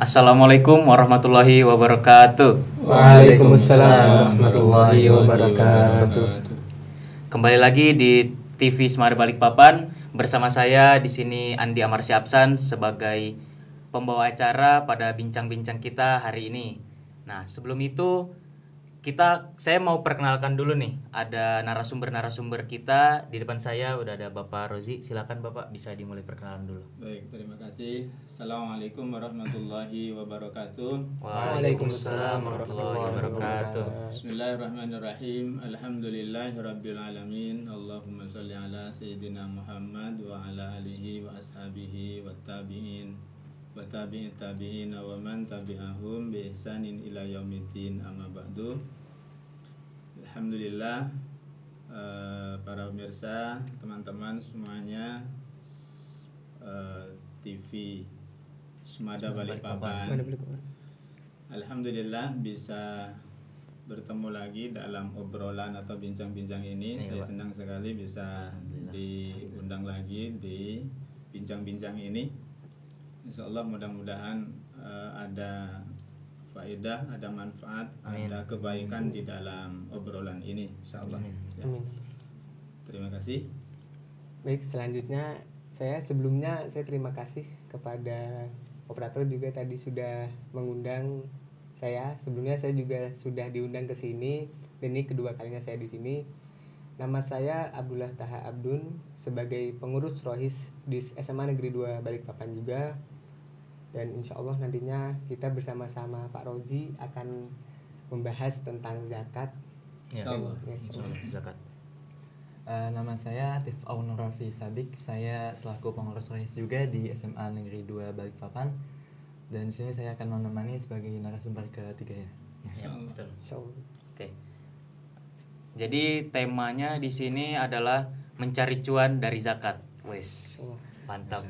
Assalamualaikum warahmatullahi wabarakatuh. Waalaikumsalam warahmatullahi wabarakatuh. Kembali lagi di TV Semar Balikpapan bersama saya di sini Andi Amar Syapsan sebagai pembawa acara pada bincang-bincang kita hari ini. Nah, sebelum itu saya mau perkenalkan dulu nih. Ada narasumber-narasumber kita di depan saya udah ada Bapak Rozi. Silakan Bapak bisa dimulai perkenalan dulu. Baik, terima kasih. Assalamualaikum warahmatullahi wabarakatuh. Waalaikumsalam warahmatullahi wabarakatuh. Bismillahirrahmanirrahim. Alhamdulillahirabbil alamin. Allahumma shalli ala sayyidina Muhammad wa ala alihi wa ashabihi wa tabi'in wa tabi'in tabi'in wa man tabi'ahum bi ihsanin ila yaumiddin. Amma ba'du. Alhamdulillah, para pemirsa, teman-teman semuanya, TV Semada Balikpapan. Alhamdulillah bisa bertemu lagi dalam obrolan atau bincang-bincang ini. Saya senang sekali bisa diundang lagi di bincang-bincang ini. Insya Allah mudah-mudahan ada faedah, ada manfaat, ada kebaikan di dalam obrolan ini, insya Allah. Ya. Terima kasih. Baik, selanjutnya saya terima kasih kepada operator juga tadi sudah mengundang saya. Sebelumnya saya juga sudah diundang ke sini dan ini kedua kalinya saya di sini. Nama saya Abdullah Taha Abdun sebagai pengurus Rohis di SMA Negeri 2 Balikpapan juga. Dan insya Allah nantinya kita bersama-sama Pak Rozi akan membahas tentang zakat. Ya, zakat. Nama saya Atif Aunur Rafi Sabik. Saya selaku pengurus Rohis juga di SMA Negeri 2 Balikpapan. Dan di sini saya akan menemani sebagai narasumber ketiga ya. Ya, betul. Insyaallah. Oke. Jadi temanya di sini adalah mencari cuan dari zakat. Wes. Mantap.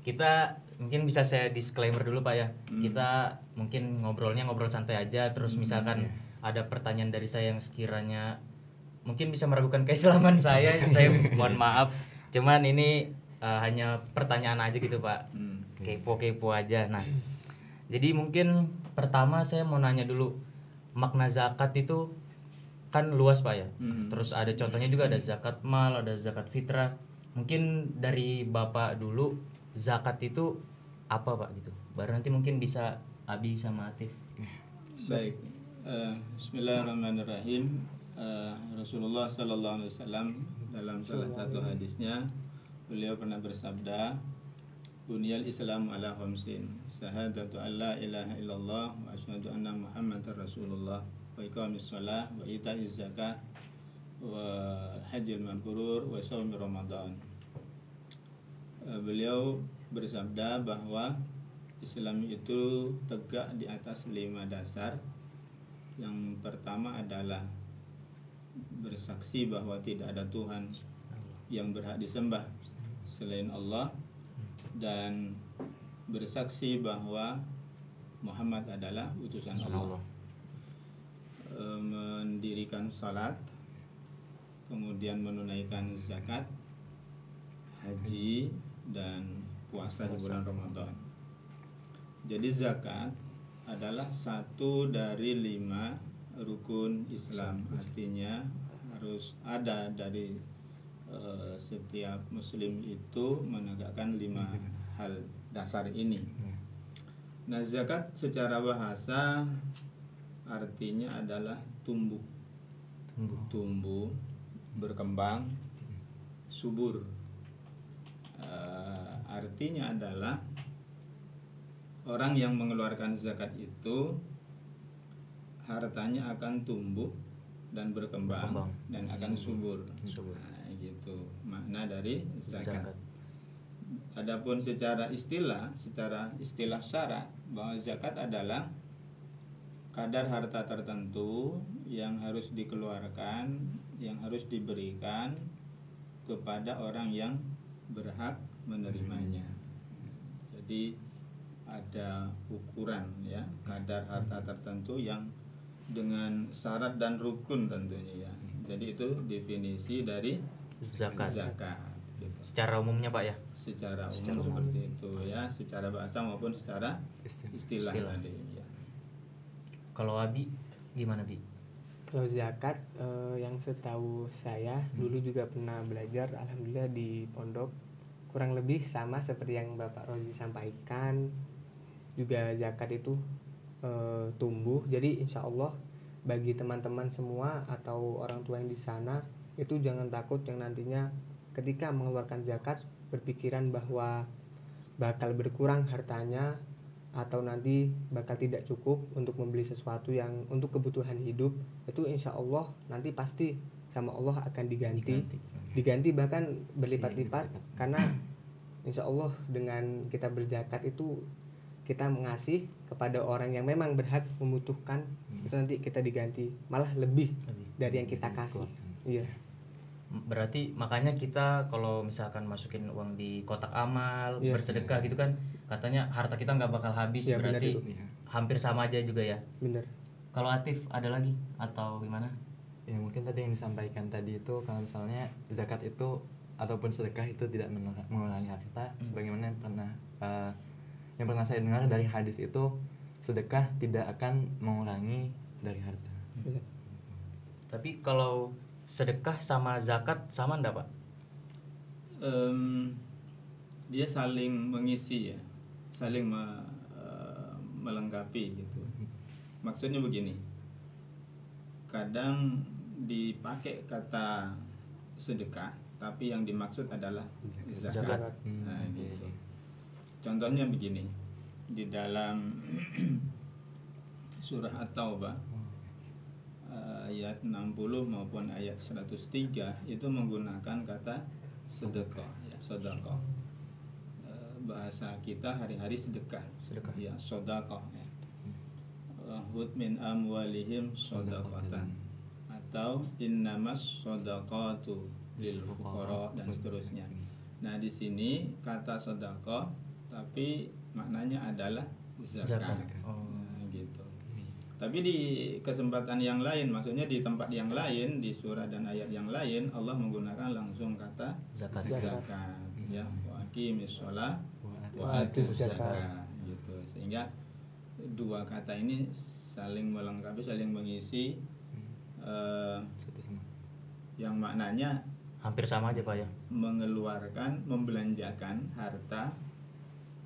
Kita mungkin bisa saya disclaimer dulu Pak ya. Kita mungkin ngobrol santai aja. Terus misalkan ada pertanyaan dari saya yang sekiranya mungkin bisa meragukan keislaman saya mohon maaf. Cuman ini hanya pertanyaan aja gitu Pak. Kepo-kepo aja. Nah, jadi mungkin pertama saya mau nanya dulu, makna zakat itu kan luas Pak ya. Terus ada contohnya juga, ada zakat mal, ada zakat fitrah. Mungkin dari Bapak dulu, zakat itu apa Pak gitu? Baru nanti mungkin bisa Abi sama Atif. Baik. Bismillahirrahmanirrahim. Rasulullah sallallahu alaihi wasallam dalam salah satu hadisnya beliau pernah bersabda, "Bunyal Islam ala khamsin, syahadatu alla ilaha illallah wa asyhadu anna Muhammadar Rasulullah wa iqamis shalah wa ita'iz zakah wa hajjil mabrur wa shaumi Ramadan." Beliau bersabda bahwa Islam itu tegak di atas 5 dasar. Yang pertama adalah bersaksi bahwa tidak ada Tuhan yang berhak disembah selain Allah, dan bersaksi bahwa Muhammad adalah utusan Allah. Mendirikan salat, kemudian menunaikan zakat, haji, dan puasa di bulan Ramadan. Jadi zakat adalah satu dari 5 rukun Islam. Artinya harus ada dari setiap muslim itu menegakkan 5 hal dasar ini. Nah, zakat secara bahasa artinya adalah tumbuh, berkembang, subur. Artinya adalah orang yang mengeluarkan zakat itu hartanya akan tumbuh dan berkembang dan akan subur. Nah, gitu makna dari zakat. Adapun secara istilah syarak, bahwa zakat adalah kadar harta tertentu yang harus dikeluarkan, yang harus diberikan kepada orang yang berhak menerimanya. Jadi ada ukuran ya, kadar harta tertentu yang dengan syarat dan rukun tentunya ya. Jadi itu definisi dari zakat gitu. secara umumnya Pak ya. Secara umum seperti itu ya, secara bahasa maupun secara istilah tadi ya. Kalau Abi gimana Bi? Kalau zakat yang setahu saya dulu juga pernah belajar, alhamdulillah di pondok kurang lebih sama seperti yang Bapak Rozi sampaikan. Juga zakat itu tumbuh, jadi insya Allah bagi teman-teman semua atau orang tua yang di sana itu jangan takut yang nantinya ketika mengeluarkan zakat berpikiran bahwa bakal berkurang hartanya atau nanti bakal tidak cukup untuk membeli sesuatu yang untuk kebutuhan hidup. Itu insya Allah nanti pasti sama Allah akan diganti bahkan berlipat-lipat, karena insya Allah dengan kita berzakat itu kita mengasih kepada orang yang memang berhak membutuhkan, itu nanti kita diganti malah lebih dari yang kita kasih. Iya. Berarti makanya kita kalau misalkan masukin uang di kotak amal, bersedekah gitu kan, katanya harta kita nggak bakal habis. Ya, berarti hampir sama aja juga ya. Bener. Kalau Atif ada lagi atau gimana? Ya mungkin tadi yang disampaikan tadi itu kalau misalnya zakat itu ataupun sedekah itu tidak mengurangi harta, sebagaimana yang pernah saya dengar dari hadis itu, sedekah tidak akan mengurangi dari harta. Tapi kalau sedekah sama zakat sama enggak Pak? Dia saling mengisi ya, saling melengkapi gitu. Maksudnya begini, kadang dipakai kata sedekah tapi yang dimaksud adalah zakat. Nah, gitu. Contohnya begini, di dalam surah At-Taubah ayat 60 maupun ayat 103 itu menggunakan kata sedekah ya, sedekah. Bahasa kita hari-hari sedekah. Ya, sedekah ya. Hud min amwalihim sedekatan atau innamas sedekatu lil fuqara dan seterusnya. Nah, di sini kata sedekah tapi maknanya adalah zakat. Nah, gitu. Tapi di kesempatan yang lain, maksudnya di tempat yang lain, di surah dan ayat yang lain, Allah menggunakan langsung kata zakat. Ya, wa aqimis shalah wa atuz zakat gitu. Sehingga dua kata ini saling melengkapi, saling mengisi, yang maknanya hampir sama aja Pak ya. Mengeluarkan, membelanjakan harta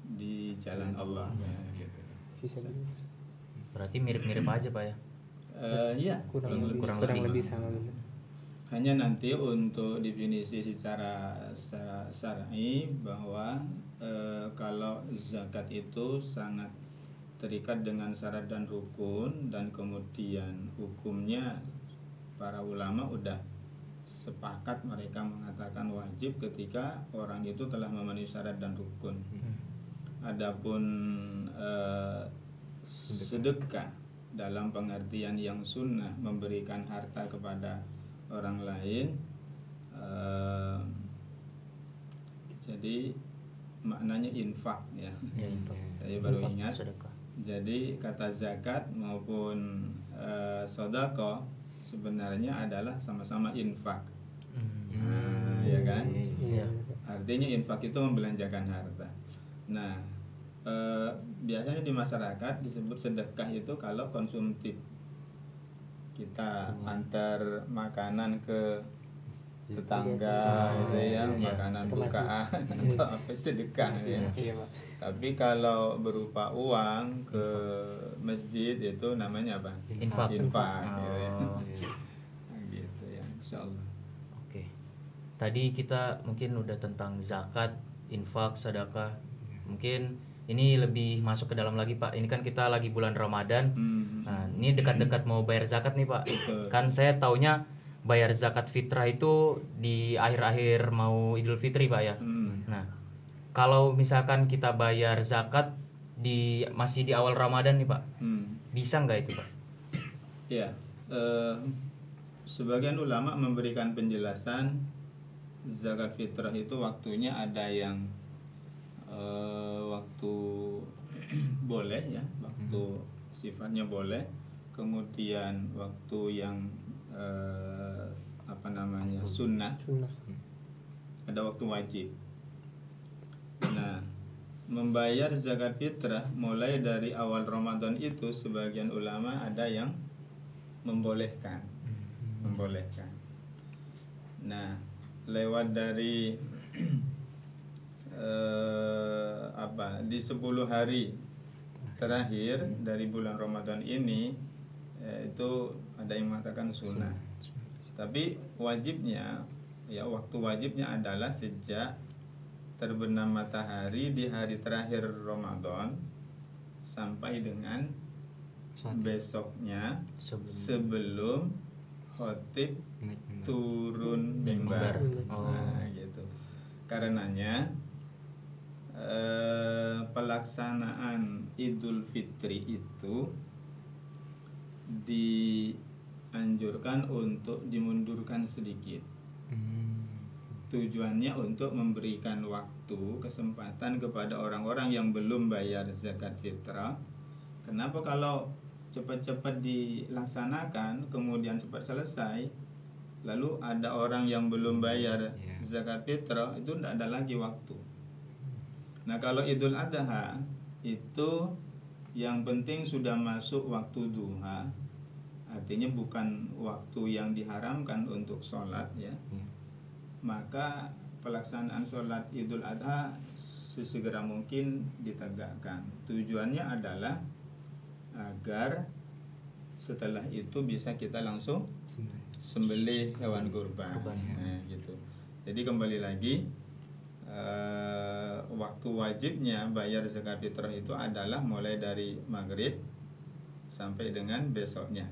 di jalan Allah. Gitu. Berarti mirip-mirip aja Pak ya. Iya, kurang lebih sama. Hanya nanti untuk definisi secara syar'i bahwa kalau zakat itu sangat terikat dengan syarat dan rukun, dan kemudian hukumnya para ulama udah sepakat, mereka mengatakan wajib ketika orang itu telah memenuhi syarat dan rukun. Adapun sedekah dalam pengertian yang sunnah, memberikan harta kepada orang lain, jadi maknanya infak ya. Infak. Saya baru Infak, ingat. sedekah. Jadi kata zakat maupun sedekah sebenarnya adalah sama-sama infak. Ya kan? Iya. Artinya infak itu membelanjakan harta. Nah, biasanya di masyarakat disebut sedekah itu kalau konsumtif. Kita antar makanan ke tetangga gitu ya, makanan bukaan atau apa, sedekah ya. Tapi kalau berupa uang ke masjid itu namanya apa? Infak. Gitu ya. Gitu ya, insyaallah. Oke. Tadi kita mungkin udah tentang zakat, infak, sedekah. Mungkin ini lebih masuk ke dalam lagi Pak. Ini kan kita lagi bulan Ramadan. Nah, ini dekat-dekat mau bayar zakat nih Pak. Kan saya taunya bayar zakat fitrah itu di akhir-akhir mau Idul Fitri Pak ya. Nah, kalau misalkan kita bayar zakat masih di awal Ramadan nih Pak, bisa nggak itu Pak? Ya, sebagian ulama memberikan penjelasan zakat fitrah itu waktunya ada yang waktu boleh ya, waktu sifatnya boleh, kemudian waktu yang sunnah. ada waktu wajib. Nah, membayar zakat fitrah mulai dari awal Ramadan itu sebagian ulama ada yang membolehkan. Nah, lewat dari di 10 hari terakhir dari bulan Ramadan ini itu ada yang mengatakan sunnah. Tapi wajibnya waktu wajibnya adalah sejak terbenam matahari di hari terakhir Ramadan sampai dengan besoknya sebelum khotib turun mimbar. Nah, gitu. Karenanya pelaksanaan Idul Fitri itu dianjurkan untuk dimundurkan sedikit. Tujuannya untuk memberikan waktu, kesempatan kepada orang-orang yang belum bayar zakat fitrah. Kenapa kalau cepat-cepat dilaksanakan kemudian cepat selesai, lalu ada orang yang belum bayar zakat fitrah, itu tidak ada lagi waktu. Nah, kalau Idul Adha itu yang penting sudah masuk waktu duha, artinya bukan waktu yang diharamkan untuk sholat ya. Maka pelaksanaan sholat Idul Adha sesegera mungkin ditegakkan. Tujuannya adalah agar setelah itu bisa kita langsung sembelih hewan kurban. Nah, gitu. Jadi kembali lagi waktu wajibnya bayar zakat fitrah itu adalah mulai dari maghrib sampai dengan besoknya.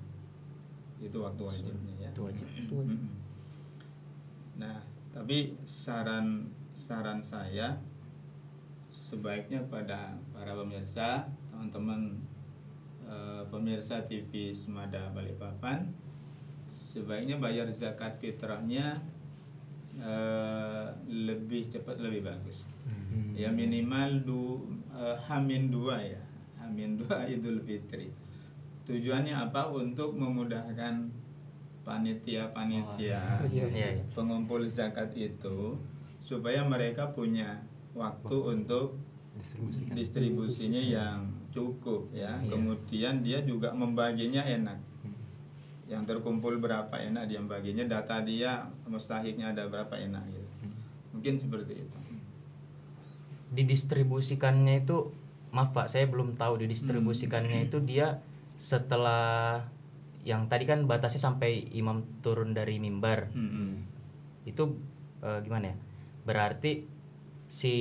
Itu waktu wajibnya ya. Itu wajib. Nah, tapi saran saya sebaiknya pada para pemirsa, teman-teman pemirsa TV Semada Balikpapan, sebaiknya bayar zakat fitrahnya lebih cepat lebih bagus. Ya minimal Hamin 2 ya. Hamin 2 Idul Fitri. Tujuannya apa? Untuk memudahkan panitia pengumpul zakat itu supaya mereka punya waktu untuk distribusinya yang cukup ya. Kemudian dia juga membaginya enak. Yang terkumpul berapa enak dia baginya, data dia mustahiknya ada berapa enak gitu. Mungkin seperti itu. Didistribusikannya itu, maaf Pak, saya belum tahu didistribusikannya itu dia setelah yang tadi kan batasnya sampai imam turun dari mimbar. Itu gimana ya? Berarti si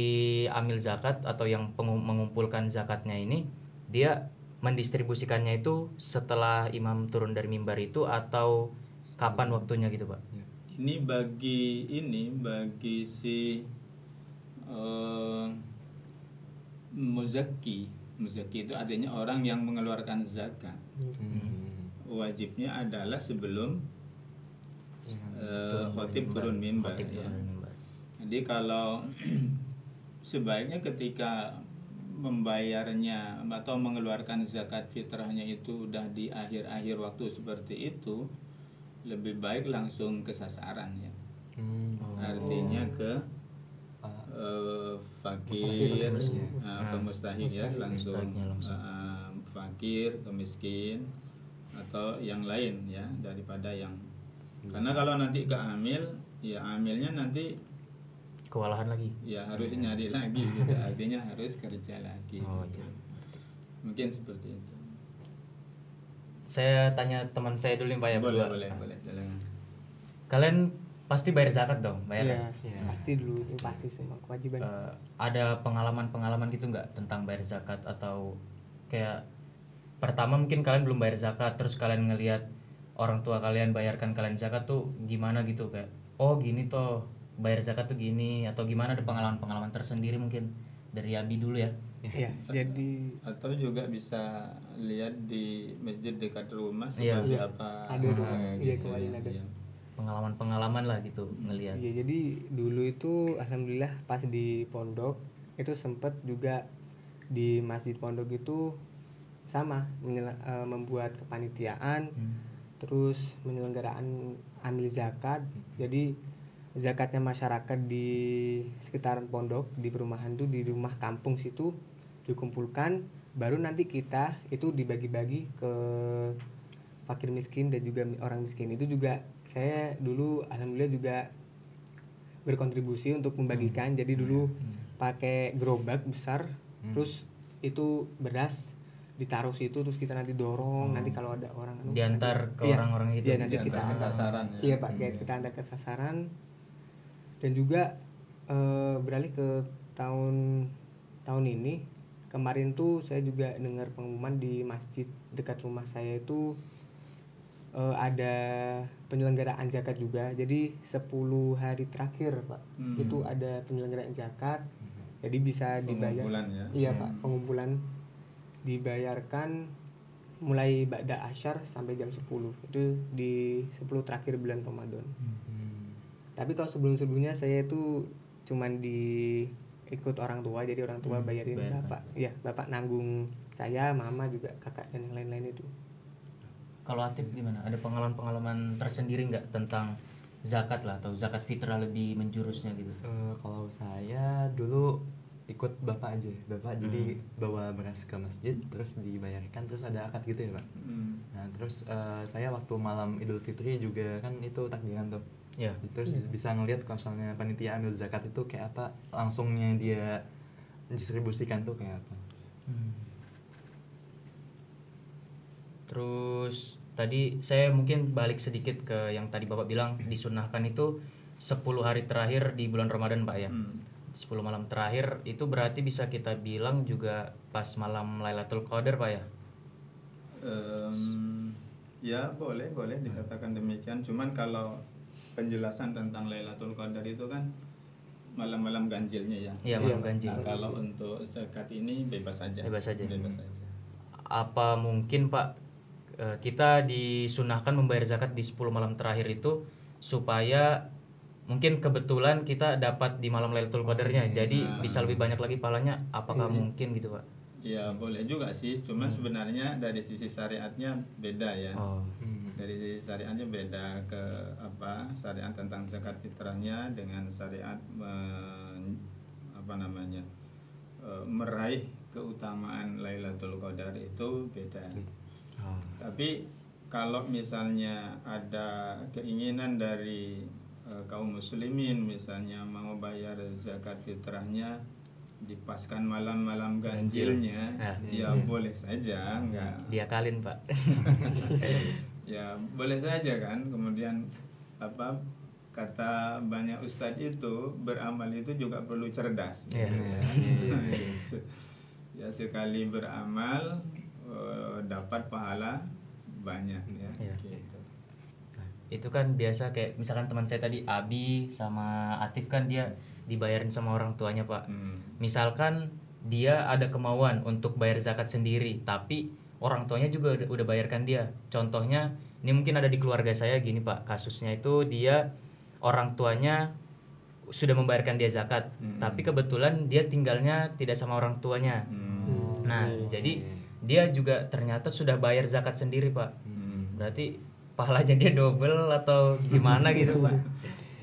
amil zakat atau yang mengumpulkan zakatnya ini dia mendistribusikannya itu setelah imam turun dari mimbar itu atau kapan waktunya gitu Pak? Ini bagi si muzaki itu artinya orang yang mengeluarkan zakat. Wajibnya adalah sebelum khotib turun mimbar ya. Jadi kalau sebaiknya ketika membayarnya atau mengeluarkan zakat fitrahnya itu udah di akhir-akhir waktu seperti itu, lebih baik langsung ke sasaran ya. Artinya ke fakir, ke mustahik ya, langsung fakir, ke miskin atau yang lain ya, daripada yang karena kalau nanti ke amil ya, amilnya nanti kewalahan lagi ya, harus nyari lagi gitu. Artinya harus kerja lagi gitu. Mungkin seperti itu. Saya tanya teman saya dulu nih Pak ya. Boleh. Kalian pasti bayar zakat dong, bayar? Iya, pasti dulu, pasti semua kewajiban. Ada pengalaman gitu nggak tentang bayar zakat, atau kayak pertama mungkin kalian belum bayar zakat, terus kalian ngelihat orang tua kalian bayarkan kalian zakat tuh gimana gitu, kayak oh gini toh bayar zakat tuh gini, atau gimana, ada pengalaman tersendiri mungkin dari Abi dulu ya. Iya, jadi atau juga bisa lihat di masjid dekat rumah seperti apa. Ada kemarin ada. Pengalaman lah gitu ngelihat. Iya, jadi dulu itu alhamdulillah pas di pondok itu sempet juga di masjid pondok itu sama membuat kepanitiaan, terus penyelenggaraan amil zakat. Jadi zakatnya masyarakat di sekitaran pondok, di perumahan tuh, di rumah kampung situ dikumpulkan, baru nanti kita itu dibagi-bagi ke fakir miskin dan juga orang miskin. Itu juga saya dulu alhamdulillah juga berkontribusi untuk membagikan. Jadi dulu pakai gerobak besar, terus itu beras ditaruh situ, terus kita nanti dorong, nanti kalau ada orang diantar ke iya, orang-orang itu. iya, nanti Diantar kita ke sasaran, ya. Iya Pak, kayak kita antar ke sasaran. Dan juga beralih ke tahun ini, kemarin tuh saya juga dengar pengumuman di masjid dekat rumah saya itu ada penyelenggaraan zakat juga. Jadi 10 hari terakhir Pak, itu ada penyelenggaraan zakat. Jadi bisa dibayar. Pengumpulan, ya. Iya Pak, pengumpulan dibayarkan mulai ba'da asyar sampai jam 10. Itu di 10 terakhir bulan Ramadan. Tapi kalau sebelum-sebelumnya saya itu cuman ikut orang tua, jadi orang tua bayarin bapak. Ya, bapak nanggung saya, mama juga kakak dan yang lain-lain itu. Kalau Atif gimana? Ada pengalaman-pengalaman tersendiri nggak tentang zakat lah atau zakat fitrah lebih menjurusnya gitu? Kalau saya dulu ikut bapak aja, jadi bawa beras ke masjid, terus dibayarkan, terus ada akad gitu ya Pak. Nah terus saya waktu malam Idul Fitri juga kan itu takbiran tuh. Ya. Terus bisa ngeliat kalau misalnya panitia ambil zakat itu kayak apa, langsungnya dia distribusikan tuh kayak apa. Terus tadi saya mungkin balik sedikit ke yang tadi Bapak bilang disunahkan itu 10 hari terakhir di bulan Ramadan Pak ya. 10 malam terakhir itu berarti bisa kita bilang juga pas malam Lailatul Qadar Pak ya? Ya boleh dikatakan demikian. Cuman kalau penjelasan tentang Lailatul Qadar itu kan malam-malam ganjilnya ya. Iya, malam ganjil. Nah, kalau untuk zakat ini bebas saja. Bebas saja. Bebas saja. Apa mungkin Pak kita disunahkan membayar zakat di 10 malam terakhir itu supaya mungkin kebetulan kita dapat di malam Lailatul Qadarnya, jadi bisa lebih banyak lagi pahalanya? Apakah mungkin gitu Pak? Ya boleh juga sih, cuman sebenarnya dari sisi syariatnya beda ya. Dari sisi syariatnya beda ke syariat tentang zakat fitrahnya dengan syariat meraih keutamaan Lailatul Qadar itu beda. Tapi kalau misalnya ada keinginan dari kaum muslimin misalnya mau bayar zakat fitrahnya dipaskan malam-malam ganjilnya, ya boleh saja, enggak. Diakalin Pak. Ya boleh saja kan. Kemudian kata banyak ustadz itu beramal itu juga perlu cerdas. Ya sekali beramal dapat pahala banyak ya. Gitu. Nah, itu kan biasa kayak misalkan teman saya tadi Abi sama Atif kan dia dibayarin sama orang tuanya Pak. Misalkan dia ada kemauan untuk bayar zakat sendiri, tapi orang tuanya juga udah bayarkan dia. Contohnya ini mungkin ada di keluarga saya gini Pak, kasusnya itu dia orang tuanya sudah membayarkan dia zakat, tapi kebetulan dia tinggalnya tidak sama orang tuanya. Nah jadi dia juga ternyata sudah bayar zakat sendiri Pak. Berarti pahalanya dia double atau gimana gitu Pak?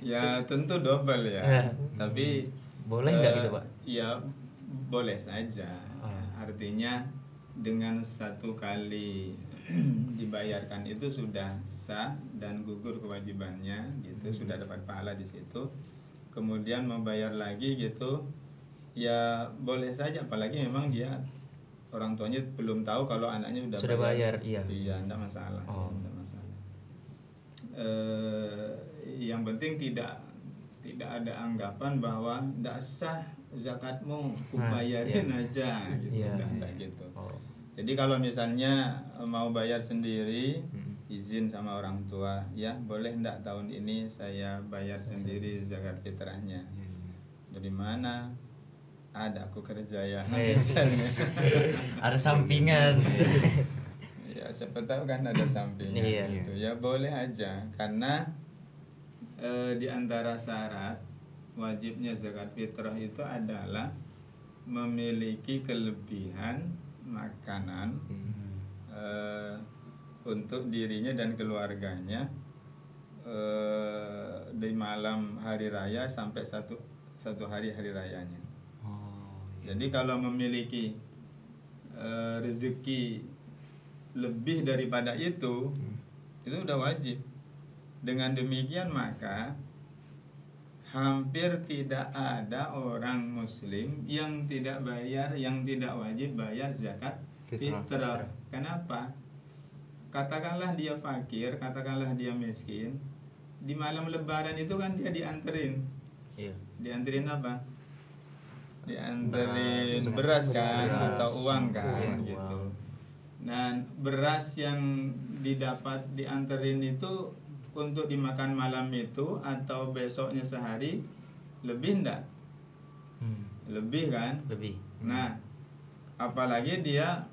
Ya tentu double ya. Tapi boleh nggak gitu Pak? Ya boleh saja. Artinya dengan satu kali dibayarkan itu sudah sah dan gugur kewajibannya gitu, sudah dapat pahala di situ. Kemudian membayar lagi gitu, ya boleh saja. Apalagi memang dia orang tuanya belum tahu kalau anaknya sudah bayar. Iya, enggak masalah. Enggak masalah. Yang penting tidak ada anggapan bahwa enggak sah zakatmu, kubayarin aja gitu, enggak gitu. Jadi kalau misalnya mau bayar sendiri, izin sama orang tua, ya boleh enggak tahun ini saya bayar sendiri zakat fitrahnya. Dari mana? Ada aku kerja ya. Ada sampingan. Ya siapa tahu kan ada sampingan gitu. Ya boleh aja, karena di antara syarat wajibnya zakat fitrah itu adalah memiliki kelebihan makanan untuk dirinya dan keluarganya, di malam hari raya sampai satu hari hari rayanya. Oh, iya. Jadi kalau memiliki rezeki lebih daripada itu udah wajib. Dengan demikian maka hampir tidak ada orang muslim yang tidak wajib bayar zakat fitrah. Kenapa? Katakanlah dia fakir, katakanlah dia miskin, di malam lebaran itu kan dia dianterin. Iya. Dianterin apa? Dianterin beras kan, atau uang kan, Iya, gitu. uang. Dan beras yang dianterin itu untuk dimakan malam itu atau besoknya sehari lebih enggak? Lebih kan? Lebih. Nah, apalagi dia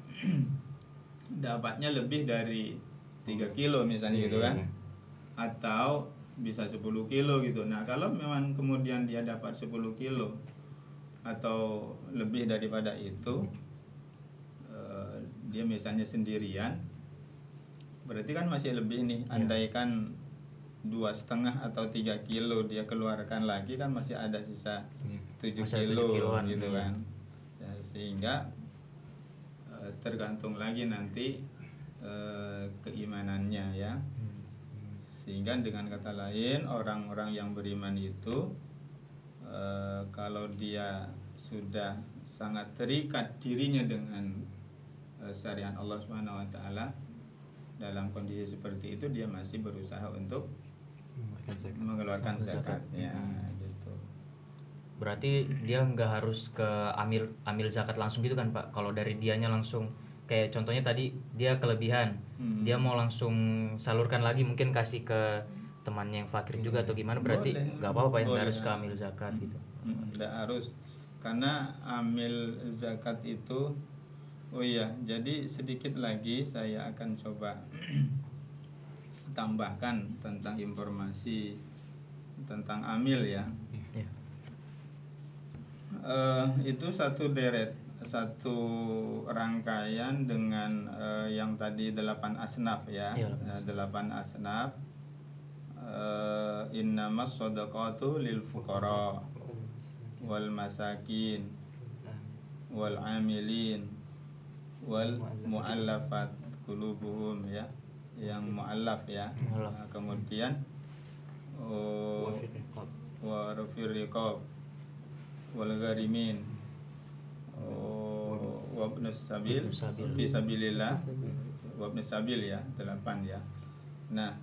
dapatnya lebih dari 3 kilo misalnya gitu kan, atau bisa 10 kilo gitu. Nah, kalau memang kemudian dia dapat 10 kilo atau lebih daripada itu, dia misalnya sendirian, berarti kan masih lebih nih. Andaikan 2,5 atau 3 kilo dia keluarkan lagi, kan masih ada sisa 7 Masih ada kilo 7 kiloan, gitu iya. kan. Ya, sehingga tergantung lagi nanti keimanannya ya. Sehingga dengan kata lain, orang-orang yang beriman itu kalau dia sudah sangat terikat dirinya dengan syariat Allah Subhanahu wa taala, dalam kondisi seperti itu dia masih berusaha untuk mengeluarkan zakatnya gitu. Berarti dia nggak harus ke ambil zakat langsung gitu kan Pak? Kalau dari dianya langsung, kayak contohnya tadi dia kelebihan, dia mau langsung salurkan lagi, mungkin kasih ke temannya yang fakir juga atau gimana, berarti nggak apa-apa ya, nggak harus ke ambil zakat gitu. Nggak harus, karena amil zakat itu, oh iya, jadi sedikit lagi saya akan coba tambahkan tentang informasi tentang amil ya. Iya. Itu satu rangkaian dengan yang tadi 8 asnaf ya. Iya, 8 asnaf. Innamas shadaqatu lil fuqara wal masakin wal amilin wal mu'allafat qulubuhum ya, yang mu'allaf ya. Nah, kemudian wa rafir riqab wal gharimin wa ibnus sabil fi sabilillah wa ibnus sabil ya, 8 ya. Nah,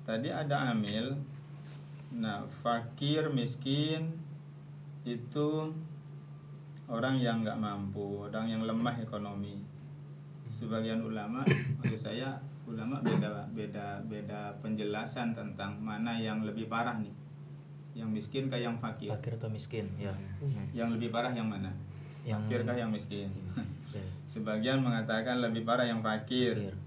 tadi ada amil. Nah, fakir miskin itu orang yang nggak mampu, orang yang lemah ekonomi. Sebagian ulama, maksud saya ulama beda penjelasan tentang mana yang lebih parah nih, yang miskin kah yang fakir? Fakir atau miskin ya. Yang lebih parah yang mana? Yang Fakir kah yang miskin? ya. Sebagian mengatakan lebih parah yang fakir. Fakir.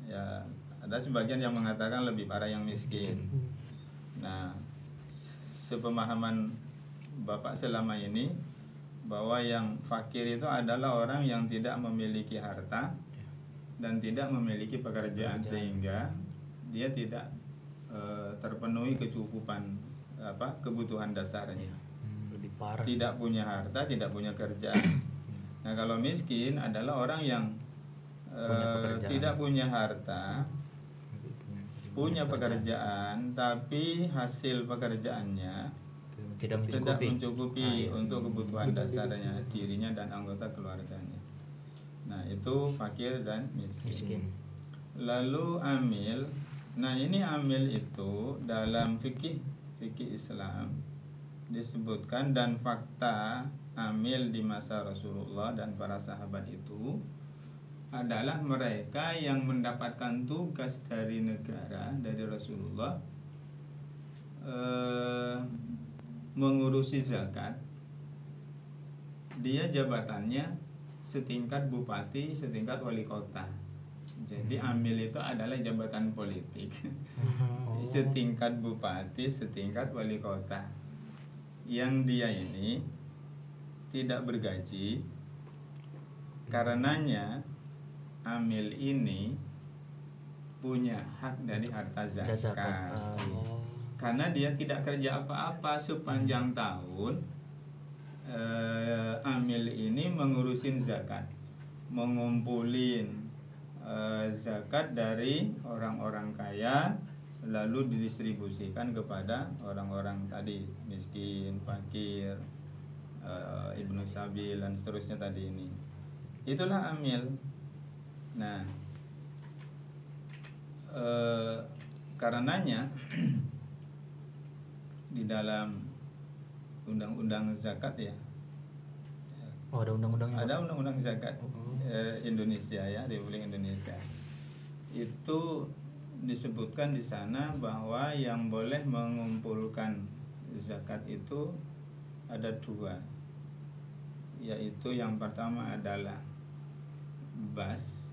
Ya, ada sebagian yang mengatakan lebih parah yang miskin. Nah, sepemahaman Bapak selama ini, bahwa yang fakir itu adalah orang yang tidak memiliki harta dan tidak memiliki pekerjaan, sehingga dia tidak terpenuhi kecukupan kebutuhan dasarnya. Lebih parah. Tidak punya harta, tidak punya kerjaan. Nah, kalau miskin adalah orang yang tidak punya harta, punya pekerjaan, tapi hasil pekerjaannya Tidak tidak mencukupi. mencukupi untuk kebutuhan dasarnya dirinya dan anggota keluarganya. Nah, itu fakir dan miskin. Lalu amil. Nah, ini amil itu dalam fikih Islam disebutkan, dan fakta amil di masa Rasulullah dan para sahabat itu adalah mereka yang mendapatkan tugas dari negara, dari Rasulullah, mengurusi zakat. Dia jabatannya setingkat bupati, setingkat wali kota. Jadi amil itu adalah jabatan politik. Setingkat bupati, setingkat wali kota. Yang dia ini tidak bergaji. Karenanya amil ini punya hak dari harta zakat. karena dia tidak kerja apa-apa sepanjang tahun. Amil ini mengurusin zakat, mengumpulin zakat dari orang-orang kaya, lalu didistribusikan kepada orang-orang tadi, miskin, fakir, ibnu sabil dan seterusnya tadi ini. Itulah amil. Nah, karenanya di dalam undang-undang zakat ya, Oh, ada undang-undangnya. ada undang-undang zakat Indonesia ya, Republik Indonesia. Itu disebutkan di sana bahwa yang boleh mengumpulkan zakat itu ada dua, yaitu yang pertama adalah BAS,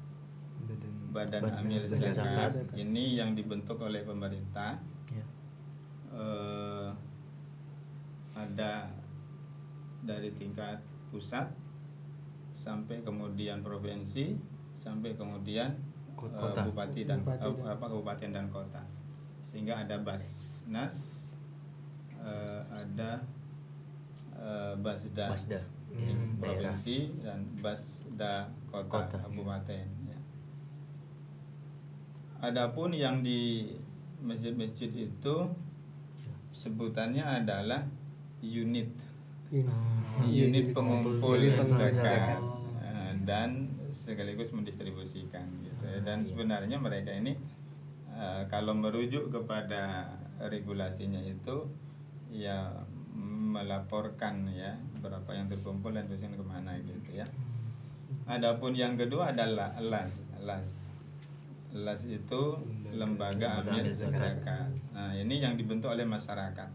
Badan Amil Zakat. Ini yang dibentuk oleh pemerintah. Ya. Ada dari tingkat pusat sampai kemudian provinsi sampai kemudian Kota. bupati dan Bupati dan- kabupaten dan kota, sehingga ada Basnas, ada Basda, Basda. Daerah. provinsi, dan Basda kota, Kota. kabupaten ya. Adapun yang di masjid-masjid itu sebutannya adalah unit unit pengumpul Unit pengumpul zakat, zakat. dan sekaligus mendistribusikan gitu ya. Dan sebenarnya mereka ini kalau merujuk kepada regulasinya itu ya melaporkan ya berapa yang terkumpul dan teruskan kemana gitu ya. Adapun yang kedua adalah LAS itu Lembaga Amil Zakat. Nah, ini yang dibentuk oleh masyarakat.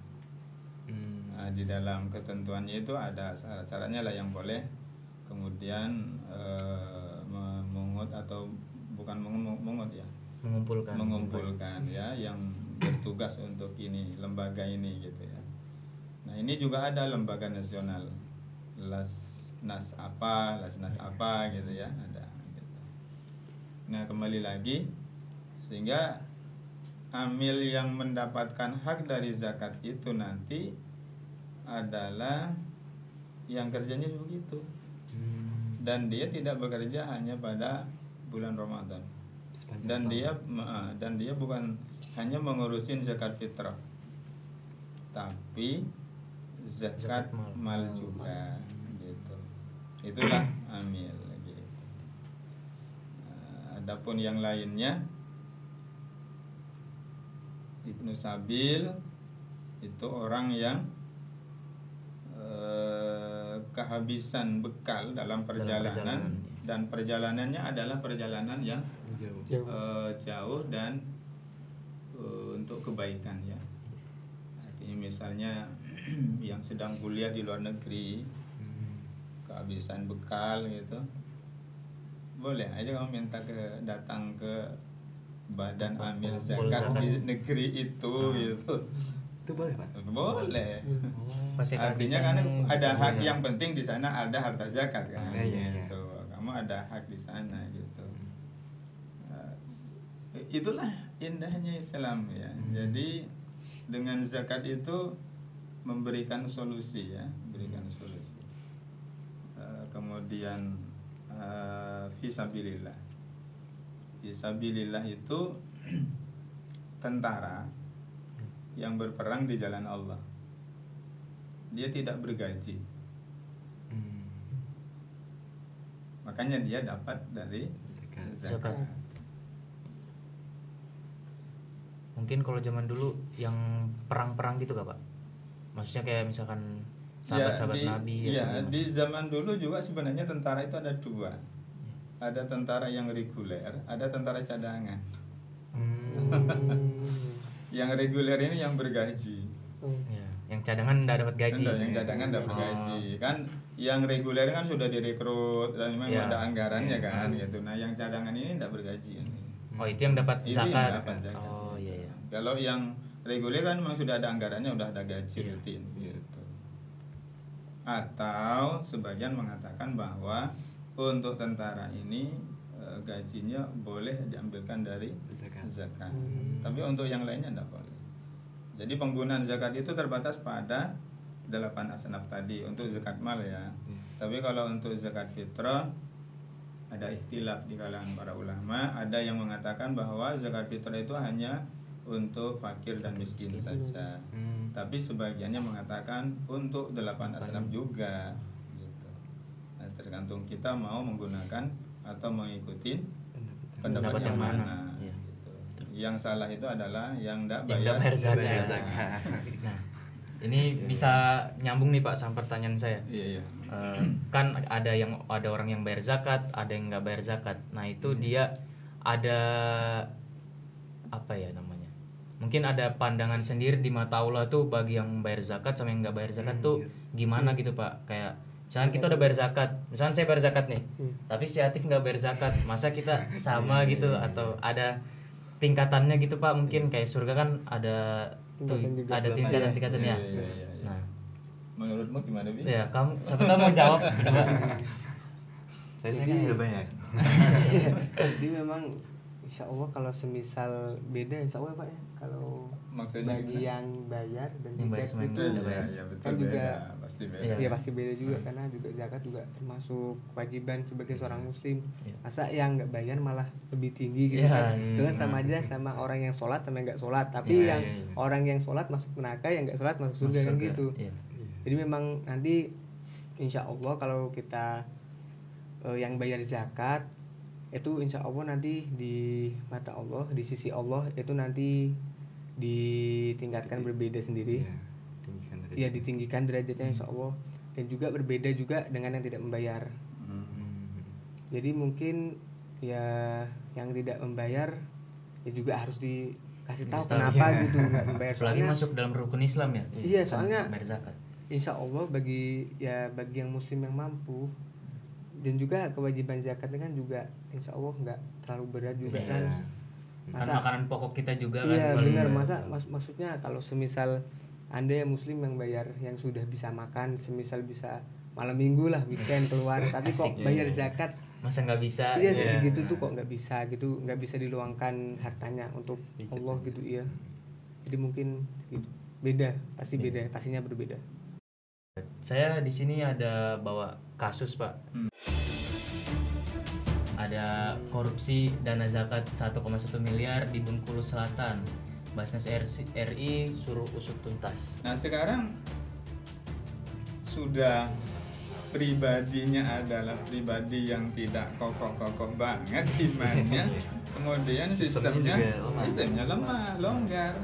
Nah, di dalam ketentuannya itu ada syarat-syaratnya lah yang boleh kemudian memungut atau bukan mengungut ya, mengumpulkan ya, yang bertugas untuk ini, lembaga ini gitu ya. Nah, ini juga ada lembaga nasional, Lasnas apa gitu ya, ada gitu. Nah, kembali lagi, sehingga amil yang mendapatkan hak dari zakat itu nanti adalah yang kerjanya begitu, dan dia tidak bekerja hanya pada bulan Ramadan, dan dia bukan hanya mengurusin zakat fitrah, tapi zakat mal juga gitu. Itulah amil gitu. Adapun yang lainnya, ibnu sabil itu orang yang kehabisan bekal dalam perjalanan, dan perjalanannya adalah perjalanan yang jauh dan untuk kebaikan ya. Artinya misalnya yang sedang kuliah di luar negeri, kehabisan bekal gitu, boleh aja kamu minta datang ke Badan Amil Zakat di negeri itu gitu. Itu boleh, Pak? Boleh. Pasti Artinya kan ada hak yang penting di sana, ada harta zakat kan. Iya. Gitu. Kamu ada hak di sana gitu. Itulah indahnya Islam ya. Jadi dengan zakat itu memberikan solusi ya, memberikan solusi. Kemudian fisabilillah. Fisabilillah itu tentara yang berperang di jalan Allah. Dia tidak bergaji, makanya dia dapat dari zakat. Mungkin kalau zaman dulu yang perang-perang gitu gak Pak? Maksudnya kayak misalkan sahabat-sahabat Nabi ya, atau gimana? di zaman dulu juga sebenarnya tentara itu ada dua. Ada tentara yang reguler, ada tentara cadangan. Yang reguler ini yang bergaji. Ya, yang cadangan nggak dapat gaji. Yang cadangan dapat gaji. Kan yang reguler kan sudah direkrut dan memang Ya. ada anggarannya kan gitu. Nah, yang cadangan ini tidak bergaji. Oh, itu yang dapat Itu yang zakat. dapat zakat. Oh, iya. Kalau yang reguler kan memang sudah ada anggarannya, udah ada gaji rutin gitu. Atau sebagian mengatakan bahwa untuk tentara ini gajinya boleh diambilkan dari zakat. Tapi untuk yang lainnya tidak boleh. Jadi penggunaan zakat itu terbatas pada 8 asnaf tadi untuk zakat mal ya. Tapi kalau untuk zakat fitrah ada ikhtilaf di kalangan para ulama. Ada yang mengatakan bahwa zakat fitrah itu hanya untuk fakir dan miskin saja. Tapi sebagiannya mengatakan untuk 8 asnaf juga gitu. Nah, tergantung kita mau menggunakan atau mengikuti pendapat yang mana. Iya. Gitu. Yang salah itu adalah yang tidak Yang bayar, nggak bayar bayar zakat. zakat. Nah, ini bisa nyambung nih Pak sama pertanyaan saya. Iya, iya. Kan ada orang yang bayar zakat, ada yang nggak bayar zakat. Nah itu dia ada apa ya namanya? Mungkin ada pandangan sendiri di mata Allah tuh bagi yang bayar zakat sama yang nggak bayar zakat tuh gimana gitu Pak? Kayak misalkan kita udah bayar zakat, misalkan saya bayar zakat nih, tapi si Atif nggak bayar zakat, masa kita sama gitu atau ada tingkatannya gitu Pak? Mungkin kayak surga kan ada tuh Tingkatan juga. ada tingkatan-tingkatannya. Iya, iya. Nah, Menurutmu gimana, Bi? ya siapa tahu mau jawab. Saya kan udah banyak. Jadi memang insya Allah kalau semisal beda insya Allah Pak ya, kalau Maksudnya bagi gimana? yang bayar dan Yang bayar tidak sama yang itu tidak bayar. Ya, betul kan beda, juga pasti beda. Iya. ya pasti beda juga karena juga zakat juga termasuk kewajiban sebagai seorang muslim. Iya. Masa yang nggak bayar malah lebih tinggi gitu Iya, kan? Itu kan sama aja sama orang yang sholat sama yang nggak sholat. Tapi Iya, yang iya, iya. orang yang sholat masuk neraka, yang nggak sholat masuk surga kan gitu. Iya. Jadi memang nanti insya Allah kalau kita yang bayar zakat itu insya Allah nanti di mata Allah, di sisi Allah itu nanti ditingkatkan berbeda sendiri. Iya, tinggikan dari Ya ditinggikan derajatnya insya Allah, dan juga berbeda juga dengan yang tidak membayar. Jadi mungkin ya yang tidak membayar ya juga harus dikasih tahu Dikasih tahu, kenapa iya. gitu nggak membayar. Apalagi Soalnya masuk dalam rukun Islam ya. iya soalnya Bayar zakat. insya Allah bagi yang muslim yang mampu, dan juga kewajiban zakatnya kan juga insya Allah nggak terlalu berat juga Iya. kan. Kan Masa makanan pokok kita juga iya kan. benar, masa maksudnya kalau semisal Anda yang muslim yang bayar, yang sudah bisa makan, semisal bisa malam minggu lah weekend keluar, tapi kok Asik. bayar zakat Masa nggak bisa? iya Iya. segitu tuh kok nggak bisa gitu, nggak bisa diluangkan hartanya untuk Sedikit. Allah gitu ya. Jadi mungkin gitu. Beda, pasti beda, pastinya berbeda. Saya di sini ada bawa kasus Pak. Ada korupsi dana zakat 1,1 miliar di Bengkulu Selatan. Basnas RI suruh usut tuntas. Nah, sekarang sudah pribadinya adalah pribadi yang tidak kokoh-kokoh banget imannya. Kemudian sistemnya juga lemah. longgar.